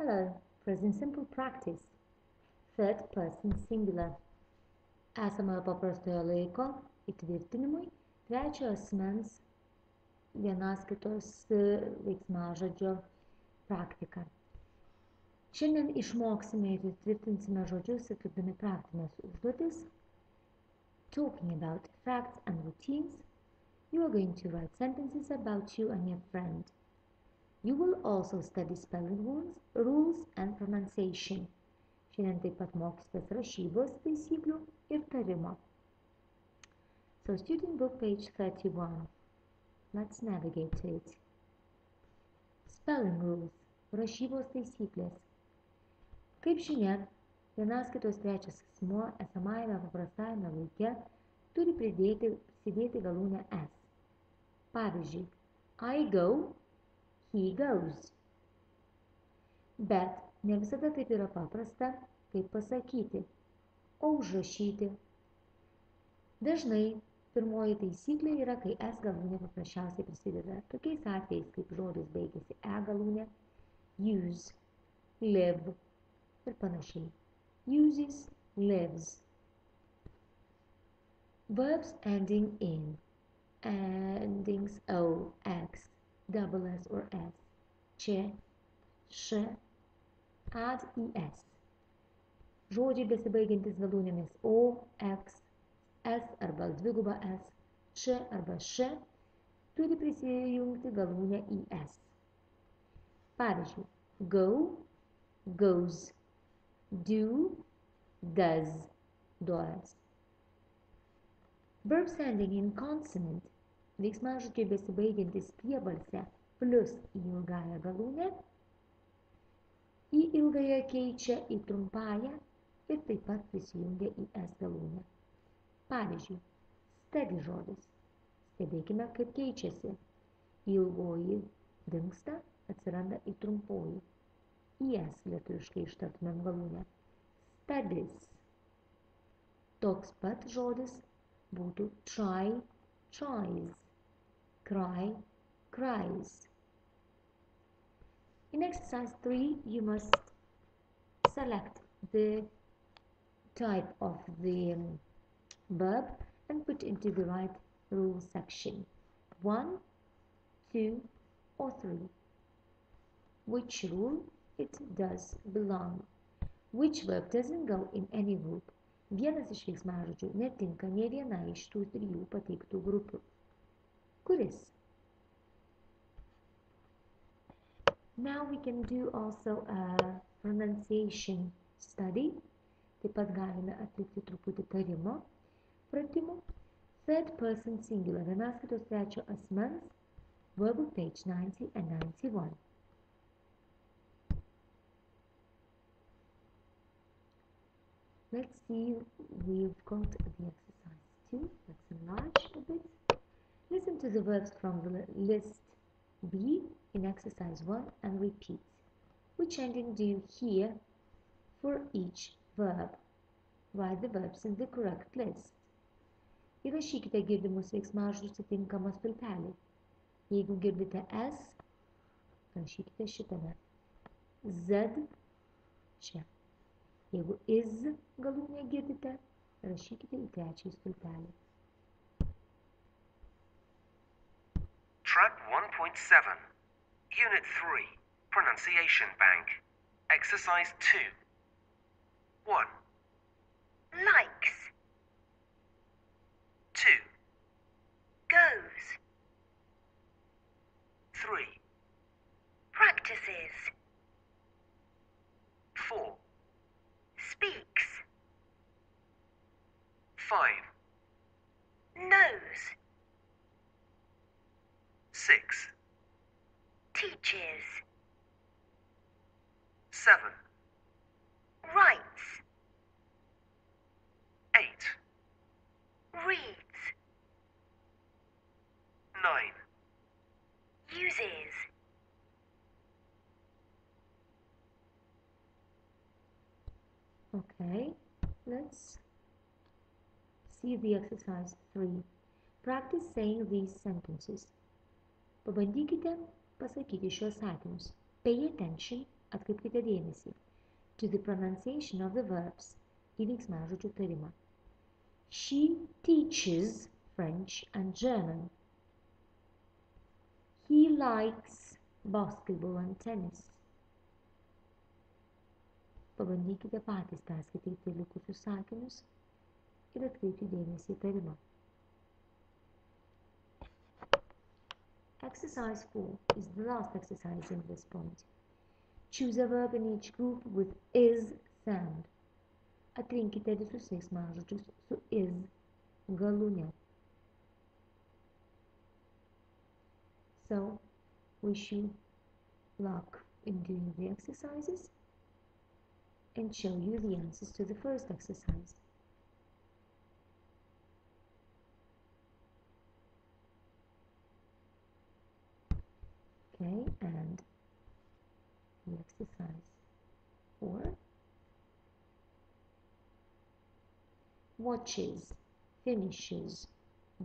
Hello, present simple practice. Third person singular. Esamojo paprastojo laiko įtvirtinimui trečiojo asmens vienas kitos veiksmažodžio praktika. Šiandien išmoksime ir įtvirtinsime žodžius atlikdami praktinės užduotis. Talking about facts and routines, you are going to write sentences about you and your friend. You will also study spelling rules and pronunciation. Šiandien taip pat mokysitės rašybos taisyklių ir tarimo. So, student book page 31. Let's navigate to it. Spelling rules. Rašybos taisyklės. Kaip žinia, vienas kitos trečias asmuo esamajame paprastajame laike turi prisidėti galūnę s. Pavyzdžiui, I go, he goes. Bet ne visada taip yra paprasta, kaip pasakyti, o užrašyti. Dažnai pirmoji taisyklė yra, kai s galūnė paprasčiausiai prisideda. Tokiais atvejais, kaip žodis baigiasi e galūnė, use, live ir panašiai. Uses, lives. Verbs ending in, endings o, x, double s or s, č, š, add es. Žodžiai besibaigiantis galūnėmis o, x, s arba dviguba s, č arba š turi prisijungti galūnę es. Pavyzdžiui, go, goes, do, does, does. Verbs ending in consonant, veiksmažodžiai besibaigiantis priebalse plus į ilgąją galūnę, į ilgąją keičia į trumpąją ir taip pat prisijungia į s galūnę. Pavyzdžiui, study žodis. Stebėkime, kaip keičiasi. Ilgoji dingsta, atsiranda į trumpoji. Į s lietuviškai ištartumėm galūnę. Studies. Toks pat žodis būtų try, tries. Cry, cries. In exercise 3, you must select the type of the verb and put into the right rule section. 1, 2, or 3. Which rule it does belong? Which verb doesn't go in any group? Vienas iš veiksmažodžių netinka nė viena iš tų trijų pateiktų grupių. Kuris? Now we can do also a pronunciation study. Taip pat galime atlikti truputį tarimo pratimų. Third person singular, vienas kitos trečio asmens, verbal page 90 and 91. Let's see, we've got the exercise 2. Let's enlarge a bit. Listen to the verbs from the list B in exercise 1 and repeat. Which ending do you hear for each verb? Write the verbs in the correct list. Įrašykite girdimus veiksmažodžius atitinkamą stulpelį. Jeigu girdite S, rašykite šitame. Z čia. Jeigu is galūnę girdite, rašykite į trečiąjį stulpelį. Track 1.7, Unit 3, Pronunciation Bank, Exercise 2. 1. Likes, 2. goes, 3. practices, 4. speaks, 5. knows, 6. teaches, 7. writes, 8. reads, 9. uses, Okay, let's see the exercise 3. Practice saying these sentences. Pabandykite pasakyti šios sakinius. Pay attention Atkreipkite dėmesį to the pronunciation of the verbs į veiksmažodžių tarimą. She teaches French and German. He likes basketball and tennis. Pabandykite patys perskaityti likusius sakinius ir atkreipti dėmesį į tarimą. Exercise 4 is the last exercise in this point. Choose a verb in each group with is sound. Atrinkite visus veiksmažodžius su is galūne. So, wish you luck in doing the exercises and show you the answers to the first exercise. Okay, and the exercise 4. Watches, finishes,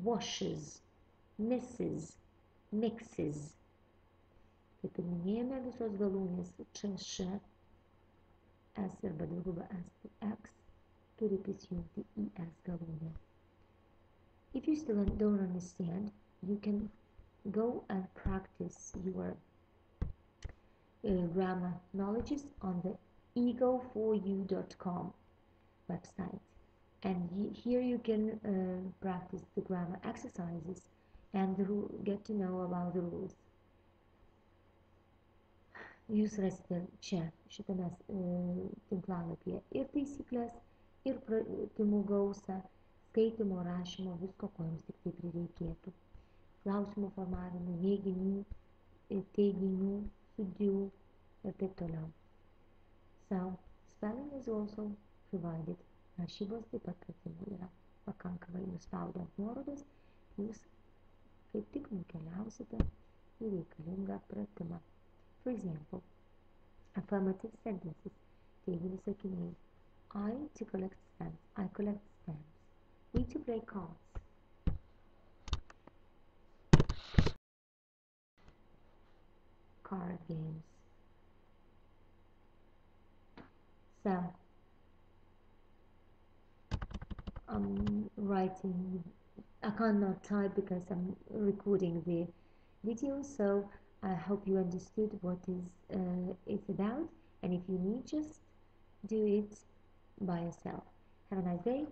washes, misses, mixes. Kaip ir minėjome, visos galūnės č, s arba dviguba x turi prisijungti į s galūnę. If you still don't understand, you can go and practice your grammar knowledges on the ego4u.com website. And here you can practice the grammar exercises and get to know about the rules. Jūs rasite čia, šitame tinklalapyje ir taisyklės, ir pratimų gausą, skaitimo, rašymo, visko, ko jums tik tai prireikėtų. Klausimų formavimų, neiginių, teiginių, sudijų ir taip toliau. So, spelling is also provided. Rašybos taip pat pratimų yra pakankamai. Nuspaudant nuorodas, jūs kaip tik nukeliausite į reikalingą pratimą. For example, affirmative sentences, teiginių sakiniai. I to collect stamps. I collect stamps. We to play cards. Card games. So, I'm writing, I cannot type because I'm recording the video, so I hope you understood what it's about, and if you need, just do it by yourself. Have a nice day.